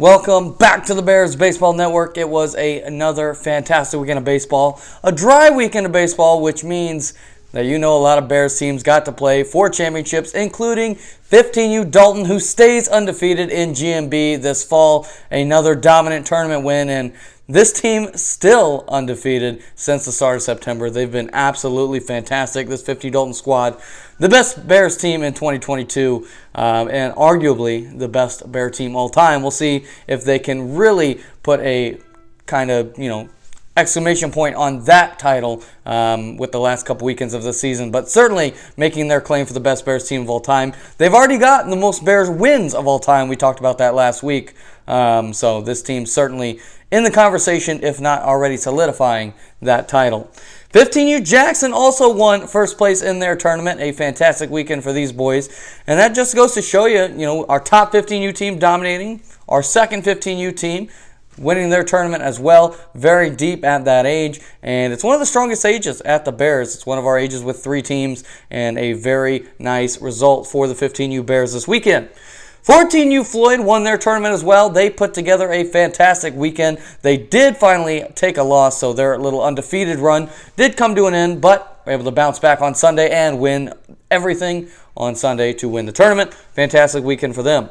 Welcome back to the Bears Baseball Network. It was another fantastic weekend of baseball. A dry weekend of baseball, which means that a lot of Bears teams got to play 4 championships, including 15U Dalton, who stays undefeated in GMB this fall. Another dominant tournament win, and this team still undefeated since the start of September. They've been absolutely fantastic. This 15U Dalton squad, the best Bears team in 2022, and arguably the best Bear team all time. We'll see if they can really put a kind of, exclamation point on that title with the last couple weekends of the season, but certainly making their claim for the best Bears team of all time. They've already gotten the most Bears wins of all time. We talked about that last week. So this team certainly in the conversation, if not already solidifying that title. 15U Jackson also won first place in their tournament. A fantastic weekend for these boys. And that just goes to show you, our top 15U team dominating, our second 15U team winning their tournament as well, very deep at that age, and it's one of the strongest ages at the Bears. It's one of our ages with 3 teams, and a very nice result for the 15U Bears this weekend. 14U Floyd won their tournament as well. They put together a fantastic weekend. They did finally take a loss, so their little undefeated run did come to an end, but were able to bounce back on Sunday and win everything on Sunday to win the tournament. Fantastic weekend for them.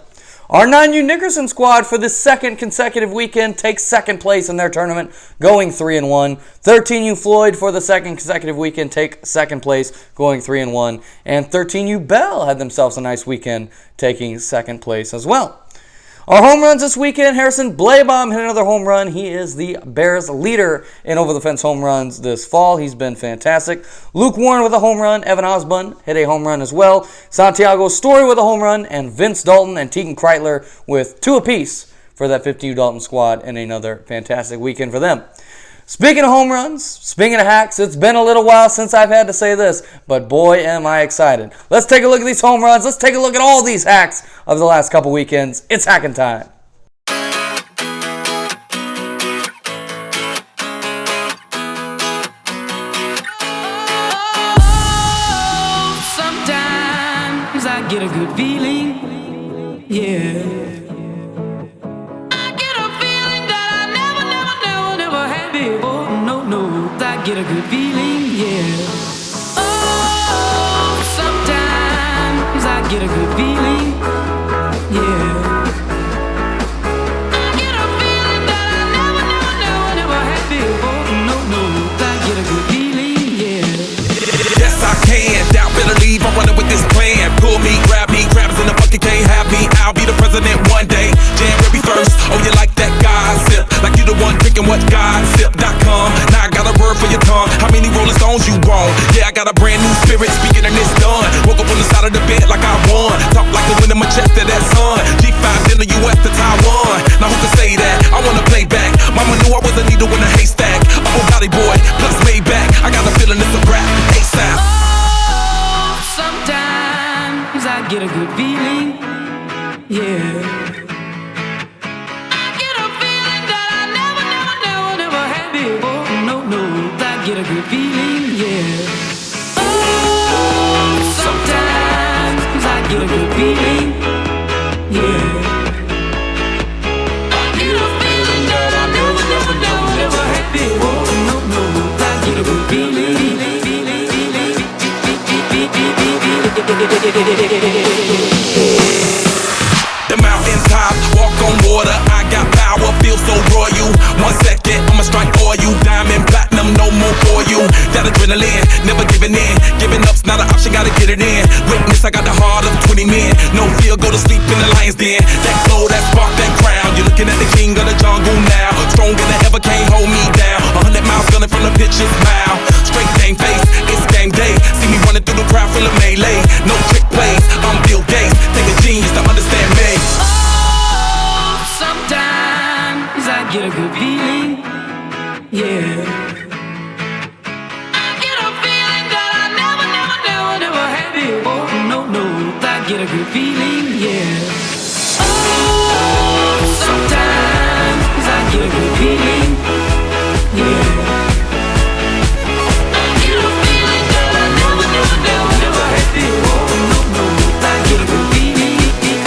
Our 9U Nickerson squad for the second consecutive weekend takes second place in their tournament, going 3-1. 13U Floyd for the second consecutive weekend take second place, going 3-1. And 13U Bell had themselves a nice weekend, taking second place as well. Our home runs this weekend, Harrison Blaybaum hit another home run. He is the Bears leader in over-the-fence home runs this fall. He's been fantastic. Luke Warren with a home run. Evan Osborne hit a home run as well. Santiago Story with a home run. And Vince Dalton and Tegan Kreitler with 2 apiece for that 15U Dalton squad, and another fantastic weekend for them. Speaking of home runs, speaking of hacks, it's been a little while since I've had to say this, but boy, am I excited. Let's take a look at these home runs. Let's take a look at all these hacks of the last couple weekends. It's hacking time. Sometimes I get a good feeling, yeah. I get a good feeling, yeah. Oh, sometimes I get a good feeling, yeah. I get a feeling that I never had before. No, I get a good feeling, yeah. Yes, I can. Doubt better leave. I'm running with this plan. Pull me, grab us in the bucket, can't have me. I'll be the president one day. January 1st. Oh, you like that gossip? Like you the one drinking what gossip.com. Now I got a word for your tongue. How many Rolling Stones you want? Yeah, I got a brand new spirit speaking and it's done. Woke up on the side of the bed like I won. Talk like the wind in my chest to that sun. G5 in the US to Taiwan. Now who can say that? I wanna play back. Mama knew I was a needle in a haystack. I'm a body boy, plus Maybach. I got a feeling it's a rap. ASAP. Oh, sometimes I get a good feeling, yeah. Get a good feeling, yeah. Oh, sometimes I get a good feeling, yeah. I get a feeling that I never had before. No, I get a good feeling. The mountaintop, walk on water. I got power, feel so royal. 1 second, I'ma strike for you. Diamond, platinum, no more for you. That adrenaline, never giving in. Giving up's not an option, gotta get it in. Witness, I got the heart of 20 men. No fear, go to sleep in the lion's den. That glow, that spark, that crown. You're looking at the king of the jungle now. Stronger than ever, can't hold me down. 100 miles gunning from the pitcher's mouth. Straight game face, it's game day. See me running through the crowd full of melee. No trick plays, I'm Bill Gates. Take a genius to understand me. Oh, sometimes I get a good feeling, yeah. I get a feeling that I never had before. No, I get a good feeling, yeah. Oh, sometimes I get a good feeling, yeah. I get a feeling that I never had before. No, I get a good feeling, yeah.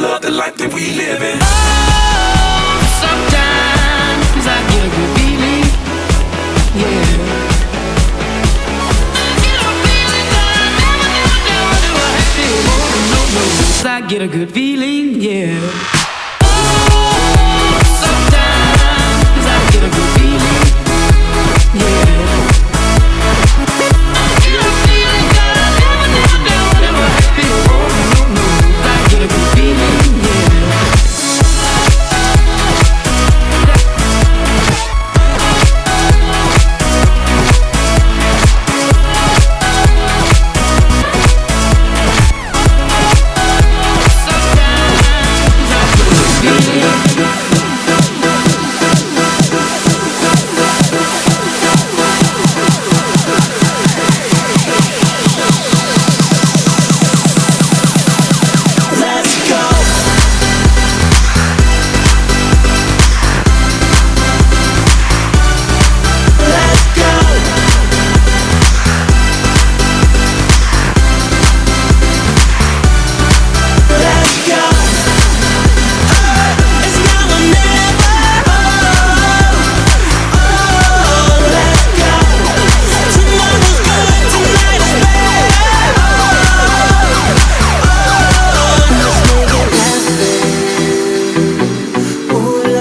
love the life that we live in. Sometimes I get a good feeling, yeah. I get a feeling that I never had before. I get a good feeling, yeah. Sometimes I get a good feeling, yeah. I get a feeling that I never had before. I get a good feeling, yeah.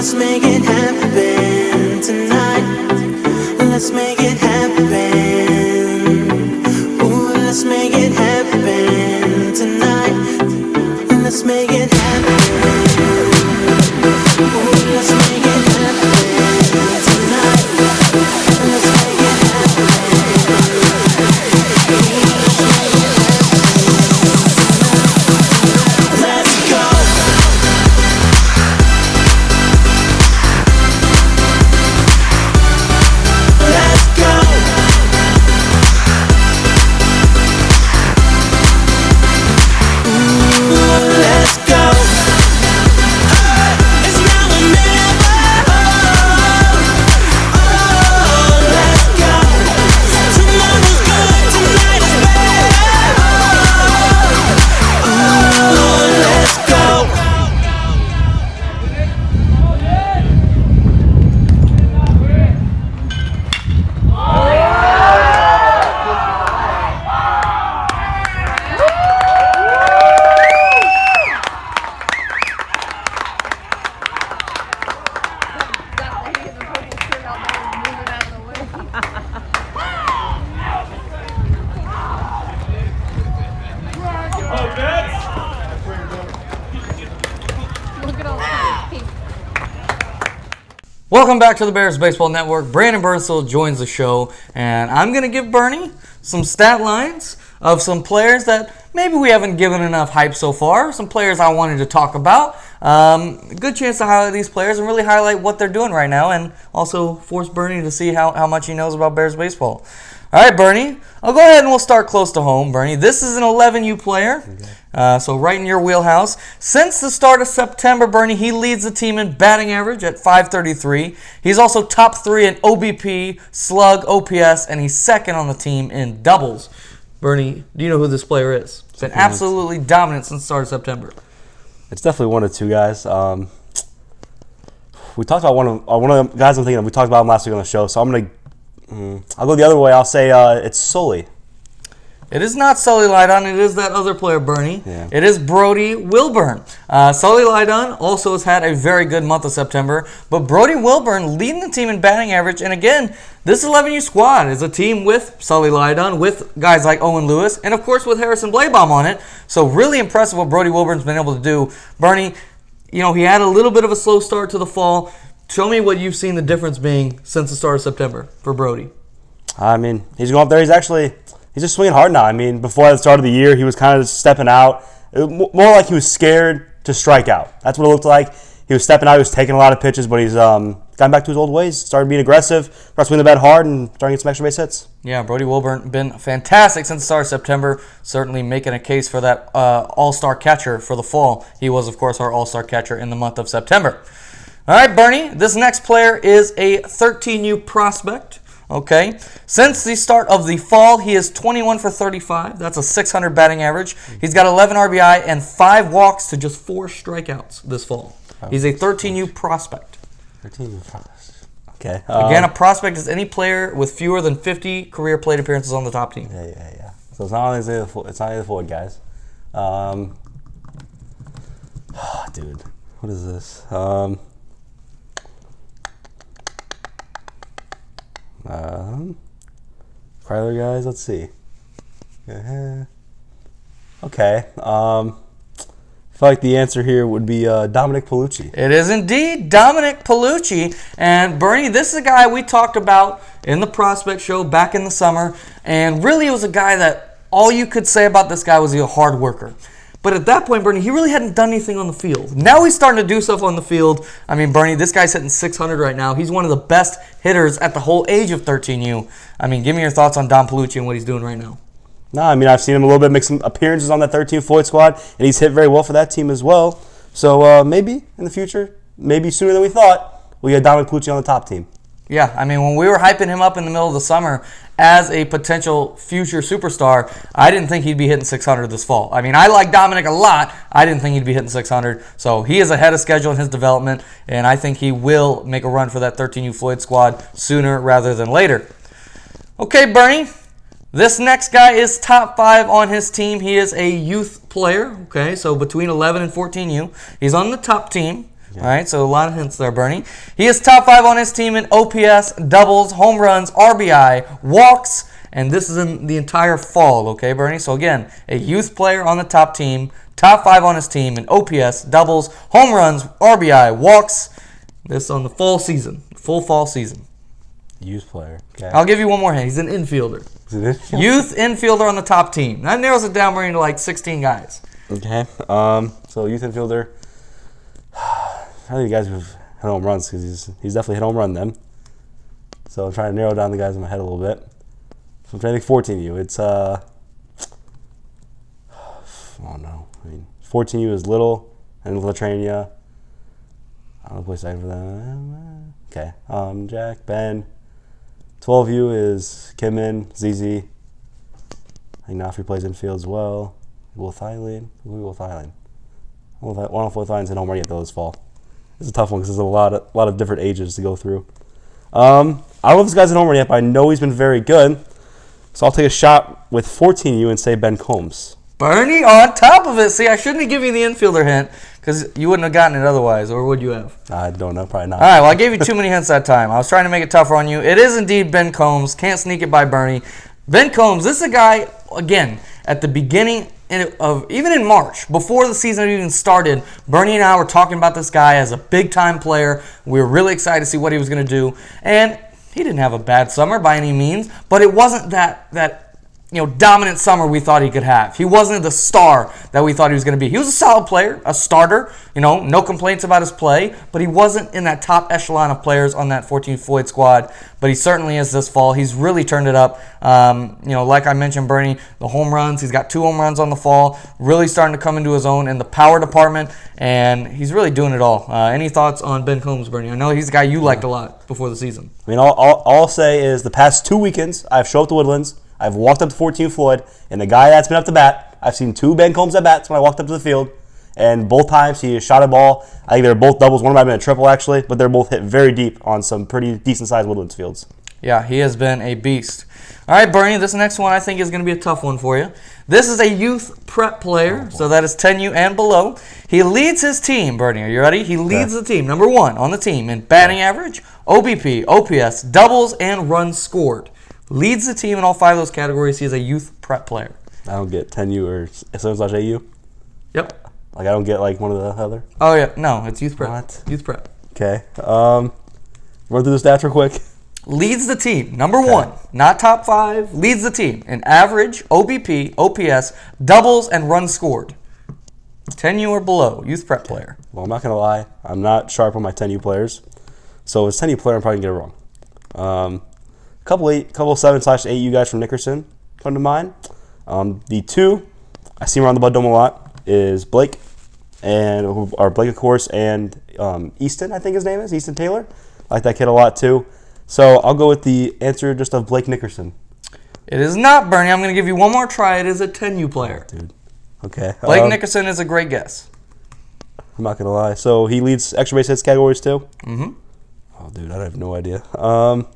Let's make it happen tonight. Let's make it happen. Ooh, let's make it happen tonight. Let's make it happen. Ooh, let's make it happen tonight. Let's make it happen. Let's go. Welcome back to the Bears Baseball Network. Brandon Burnsell joins the show, and I'm going to give Bernie some stat lines of some players that maybe we haven't given enough hype so far, some players I wanted to talk about. Good chance to highlight these players and really highlight what they're doing right now, and also force Bernie to see how much he knows about Bears baseball. All right, Bernie, I'll go ahead and we'll start close to home. Bernie, this is an 11U player, so right in your wheelhouse. Since the start of September, Bernie, he leads the team in batting average at .533. He's also top 3 in OBP, slug, OPS, and he's second on the team in doubles. Bernie, do you know who this player is? Been absolutely dominant since the start of September. It's definitely one of two guys. We talked about one of the guys I'm thinking of. We talked about him last week on the show, so I'll go the other way. I'll say it's Sully. It is not Sully Lydon. It is that other player, Bernie. Yeah. It is Brody Wilburn. Sully Lydon also has had a very good month of September, but Brody Wilburn leading the team in batting average. And again, this 11U squad is a team with Sully Lydon, with guys like Owen Lewis, and of course with Harrison Blabaum on it. So really impressive what Brody Wilburn's been able to do. Bernie, he had a little bit of a slow start to the fall. Show me what you've seen the difference being since the start of September for Brody. I mean, he's going up there. He's just swinging hard now. I mean, before the start of the year, he was kind of stepping out. More like he was scared to strike out. That's what it looked like. He was stepping out. He was taking a lot of pitches, but he's gotten back to his old ways. Started being aggressive, started swinging the bat hard, and starting to get some extra base hits. Yeah, Brody Wilburn been fantastic since the start of September. Certainly making a case for that all-star catcher for the fall. He was, of course, our all-star catcher in the month of September. All right, Bernie, this next player is a 13U prospect. Okay. Since the start of the fall, he is 21 for 35. That's a 600 batting average. He's got 11 RBI and 5 walks to just 4 strikeouts this fall. He's a 13U prospect. 13U prospect. Okay. Again, a prospect is any player with fewer than 50 career plate appearances on the top team. Yeah. So it's not only the forward guys. Dude, what is this? Kryler guys, let's see. Okay. I feel like the answer here would be Dominic Palucci. It is indeed Dominic Palucci. And Bernie, this is a guy we talked about in the prospect show back in the summer. And really, it was a guy that all you could say about this guy was he was a hard worker. But at that point, Bernie, he really hadn't done anything on the field. Now he's starting to do stuff on the field. I mean, Bernie, this guy's hitting 600 right now. He's one of the best hitters at the whole age of 13U. I mean, give me your thoughts on Dom Palucci and what he's doing right now. No, I mean, I've seen him a little bit make some appearances on that 13 Floyd squad, and he's hit very well for that team as well. So maybe in the future, maybe sooner than we thought, we get Dominic Palucci on the top team. Yeah, I mean, when we were hyping him up in the middle of the summer as a potential future superstar, I didn't think he'd be hitting 600 this fall. I mean, I like Dominic a lot. I didn't think he'd be hitting 600. So he is ahead of schedule in his development, and I think he will make a run for that 13U Floyd squad sooner rather than later. Okay, Bernie, this next guy is top 5 on his team. He is a youth player, okay, so between 11 and 14U. He's on the top team. All right, so a lot of hints there, Bernie. He is top 5 on his team in OPS, doubles, home runs, RBI, walks, and this is in the entire fall, okay, Bernie? So again, a youth player on the top team, top 5 on his team in OPS, doubles, home runs, RBI, walks. This on the fall season, full fall season. Youth player. Okay. I'll give you one more hint. He's an infielder. Youth infielder on the top team. That narrows it down, Bernie, to like 16 guys. Okay. So youth infielder. I think the guys who've hit home runs because he's definitely hit home run them. So I'm trying to narrow down the guys in my head a little bit. So I'm trying to think 14U. It's oh no. I mean 14U is Little and Latrania. I don't know play second for them. Okay. Jack, Ben. 12U is Kimmin, ZZ. I think Nafri plays infield as well. Will Thailand. Will Thailand. One of the Thailand's hit home run yet though this fall. It's a tough one because there's a lot of different ages to go through. I don't know if this guy's hit home run yet, but I know he's been very good. So I'll take a shot with 14U and say Ben Combs. Bernie on top of it. See, I shouldn't have given you the infielder hint because you wouldn't have gotten it otherwise, or would you have? I don't know, probably not. All right, well, I gave you too many hints that time. I was trying to make it tougher on you. It is indeed Ben Combs. Can't sneak it by Bernie. Ben Combs, this is a guy, again, at the beginning of even in March, before the season even started, Bernie and I were talking about this guy as a big-time player. We were really excited to see what he was going to do, and he didn't have a bad summer by any means, but it wasn't that dominant summer we thought he could have. He wasn't the star that we thought he was going to be. He was a solid player, a starter, no complaints about his play, but he wasn't in that top echelon of players on that 14 Floyd squad, but he certainly is this fall. He's really turned it up. Like I mentioned, Bernie, the home runs, he's got 2 home runs on the fall, really starting to come into his own in the power department, and he's really doing it all. Any thoughts on Ben Combs, Bernie? I know he's a guy you liked a lot before the season. I mean, all I'll say is the past 2 weekends, I've showed up to Woodlands, I've walked up to 14 Floyd, and the guy that's been up to bat, I've seen 2 Ben Combs at bats when I walked up to the field, and both times he shot a ball. I think they were both doubles. One might have been a triple, actually, but they're both hit very deep on some pretty decent-sized Woodlands fields. Yeah, he has been a beast. All right, Bernie, this next one I think is going to be a tough one for you. This is a youth prep player, so that is 10U and below. He leads his team, Bernie. Are you ready? He leads the team, number 1 on the team in batting average, OBP, OPS, doubles, and runs scored. Leads the team in all 5 of those categories. He is a youth prep player. I don't get 10U or SM/AU? Yep. Like, I don't get, like, one of the other? Oh, yeah. No, it's youth prep. What? Youth prep. Okay. Run through the stats real quick. Leads the team, number 1, not top 5. Leads the team in average, OBP, OPS, doubles, and runs scored. 10U or below, youth prep player. Well, I'm not going to lie. I'm not sharp on my 10U players. So as 10U player, I'm probably going to get it wrong. Couple 7/8U guys from Nickerson come to mind. The 2, I see him around the Bud Dome a lot, is Blake, Blake, of course, and Easton, I think his name is, Easton Taylor. I like that kid a lot, too. So I'll go with the answer just of Blake Nickerson. It is not, Bernie. I'm going to give you one more try. It is a 10U player. Dude. Okay. Blake Nickerson is a great guess. I'm not going to lie. So he leads extra base hits categories too? Mm-hmm. Oh, dude, I have no idea. I'll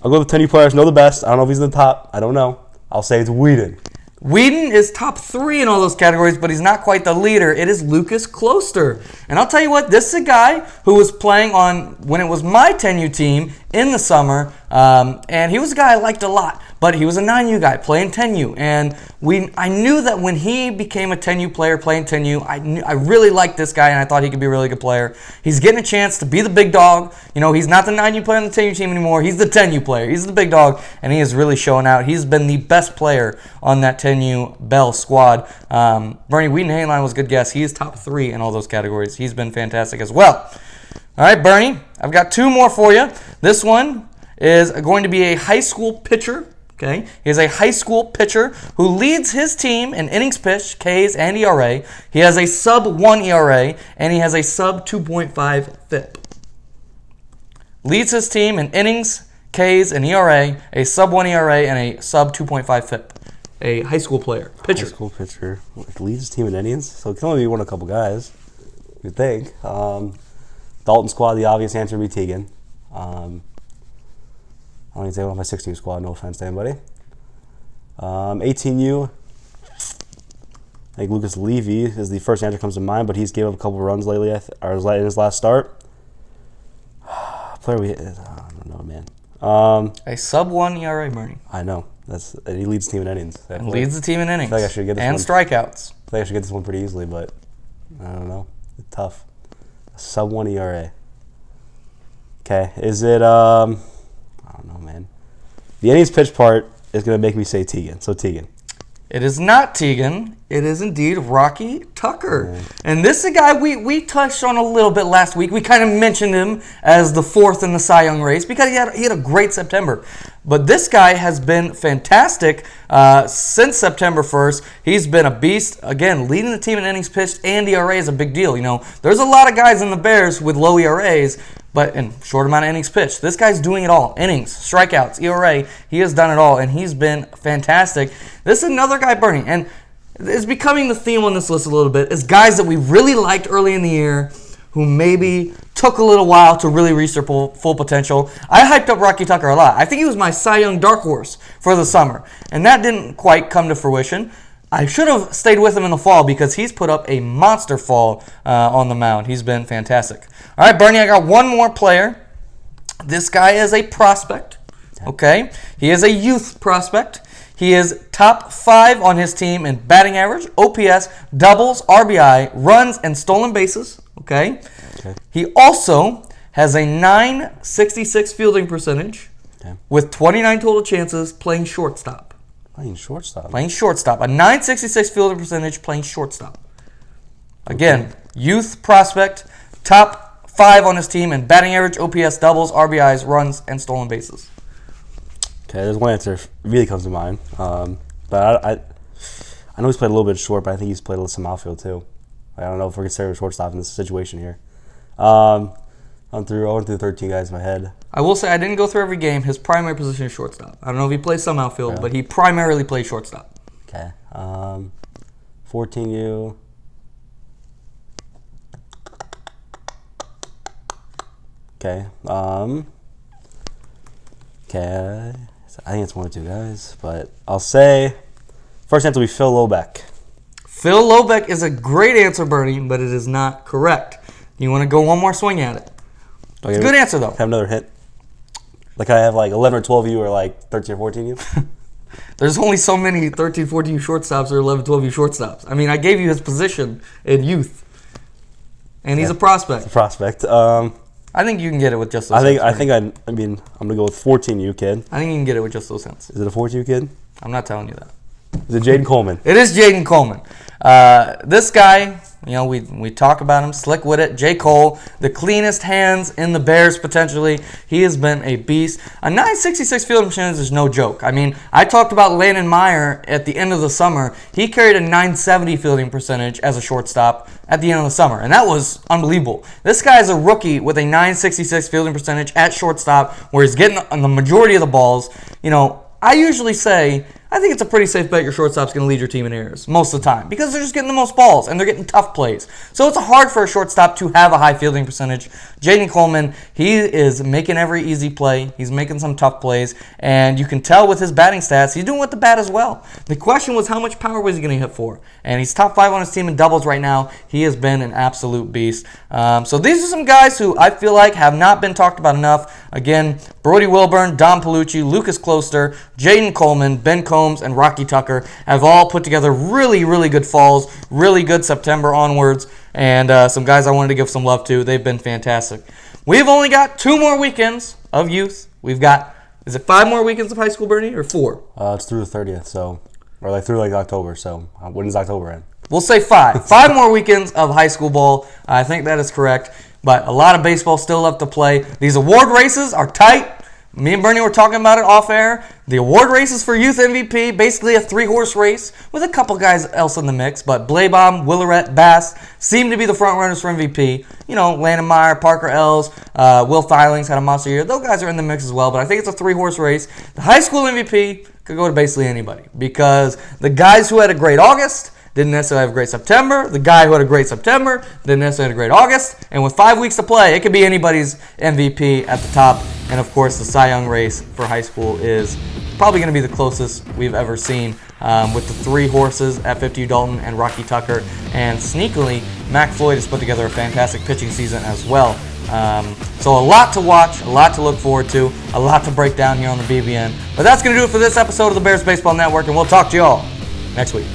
go with 10U players. Know the best. I don't know if he's in the top. I don't know. I'll say it's Whedon. Whedon is top 3 in all those categories, but he's not quite the leader. It is Lucas Closter. And I'll tell you what, this is a guy who was playing on when it was my 10U team in the summer, and he was a guy I liked a lot. But he was a 9U guy playing 10U, and I knew that when he became a 10U player playing 10U, I really liked this guy, and I thought he could be a really good player. He's getting a chance to be the big dog. You know, he's not the 9U player on the 10U team anymore. He's the 10U player. He's the big dog, and he is really showing out. He's been the best player on that 10U Bell squad. Bernie Whedon Hainline was a good guess. He is top 3 in all those categories. He's been fantastic as well. All right, Bernie, I've got 2 more for you. This one is going to be a high school pitcher. Okay, he is a high school pitcher who leads his team in innings pitched, Ks, and ERA. He has a sub-1 ERA, and he has a sub-2.5 FIP. Leads his team in innings, Ks, and ERA, a sub-1 ERA, and a sub-2.5 FIP. A high school player, pitcher. High school pitcher. Leads his team in innings, so it can only be one of a couple guys, you'd think. Dalton squad, the obvious answer would be Teagan. I don't even say one of my 16 squad, no offense to anybody. 18U, I think Lucas Levy is the first answer that comes to mind, but he's gave up a couple runs lately, or in his last start. Player I don't know, man. A sub-1 ERA, Bernie. I know. And he leads the team in innings. And leads the team in innings. I feel like I should get this and one. Strikeouts. I feel like I should get this one pretty easily, but I don't know. It's tough. A sub-1 ERA. Okay, is it, I don't know, man. The innings pitch part is going to make me say Teagan. So Teagan. It is not Teagan. It is indeed Rocky Tucker. And this is a guy we touched on a little bit last week. We kind of mentioned him as the 4th in the Cy Young race because he had a great September. But this guy has been fantastic since September 1st. He's been a beast. Again, leading the team in innings pitched and ERA is a big deal. You know, there's a lot of guys in the Bears with low ERAs, but in short amount of innings pitched. This guy's doing it all. Innings, strikeouts, ERA. He has done it all, and he's been fantastic. This is another guy, Bernie, and it's becoming the theme on this list a little bit, is guys that we really liked early in the year who maybe took a little while to really reach their full potential. I hyped up Rocky Tucker a lot. I think he was my Cy Young dark horse for the summer, and that didn't quite come to fruition. I should have stayed with him in the fall because he's put up a monster fall on the mound. He's been fantastic. All right, Bernie, I got one more player. This guy is a prospect, okay? He is a youth prospect. He is top 5 on his team in batting average, OPS, doubles, RBI, runs, and stolen bases, okay? He also has a .966 fielding percentage with 29 total chances playing shortstop. Playing shortstop. Playing shortstop. A .966 fielding percentage playing shortstop. Again, youth prospect, top 5 on his team in batting average, OPS, doubles, RBIs, runs, and stolen bases. Okay, there's one answer that really comes to mind. But I know he's played a little bit short, but I think he's played some outfield too. I don't know if we're considering shortstop in this situation here. I went through 13 guys in my head. I will say I didn't go through every game. His primary position is shortstop. I don't know if he plays some outfield, but he primarily plays shortstop. Okay. 14U. Okay. Okay. I think it's 1 or 2 guys, but I'll say first answer will be Phil Lobeck. Phil Lobeck is a great answer, Bernie, but it is not correct. You want to go one more swing at it? It's a good answer, though. Have another hint. Like I have like 11 or 12U or like 13 or 14U? There's only so many 13, 14U shortstops or 11, 12U shortstops. I mean, I gave you his position in youth, and he's a prospect. A prospect. I think you can get it with just those hints. I'm going to go with 14U kid. I think you can get it with just those hints. Is it a 14U kid? I'm not telling you that. Is it Jaden Coleman? It is Jaden Coleman. This guy You know, we talk about him, slick with it. J. Cole, the cleanest hands in the Bears potentially. He has been a beast. A 966 fielding percentage is no joke. I mean, I talked about Landon Meyer at the end of the summer. He carried a 970 fielding percentage as a shortstop at the end of the summer, and that was unbelievable. This guy is a rookie with a 966 fielding percentage at shortstop where he's getting the majority of the balls. You know, I usually say, I think it's a pretty safe bet your shortstop's going to lead your team in errors most of the time because they're just getting the most balls and they're getting tough plays. So it's hard for a shortstop to have a high fielding percentage. Jaden Coleman, he is making every easy play. He's making some tough plays, and you can tell with his batting stats, he's doing with the bat as well. The question was how much power was he going to hit for? And he's top 5 on his team in doubles right now. He has been an absolute beast. So these are some guys who I feel like have not been talked about enough. Again, Brody Wilburn, Don Palucci, Lucas Closter, Jaden Coleman, Ben Combs, and Rocky Tucker have all put together really, really good falls, really good September onwards, and some guys I wanted to give some love to. They've been fantastic. We've only got 2 more weekends of youth. We've got, is it 5 more weekends of high school, Bernie, or 4? It's through the 30th, so, or like through like October, so when does October end? We'll say 5. 5 more weekends of high school ball. I think that is correct, but a lot of baseball still left to play. These award races are tight. Me and Bernie were talking about it off air. The award races for Youth MVP, basically a 3-horse race with a couple guys else in the mix, but Blaybomb, Willeret, Bass seem to be the front runners for MVP. You know, Landon Meyer, Parker Ells, Will Filings had a monster year. Those guys are in the mix as well, but I think it's a 3-horse race. The high school MVP could go to basically anybody because the guys who had a great August didn't necessarily have a great September. The guy who had a great September didn't necessarily have a great August. And with 5 weeks to play, it could be anybody's MVP at the top. And, of course, the Cy Young race for high school is probably going to be the closest we've ever seen with the 3 horses at 50 Dalton and Rocky Tucker. And sneakily, Mac Floyd has put together a fantastic pitching season as well. So a lot to watch, a lot to look forward to, a lot to break down here on the BBN. But that's going to do it for this episode of the Bears Baseball Network, and we'll talk to you all next week.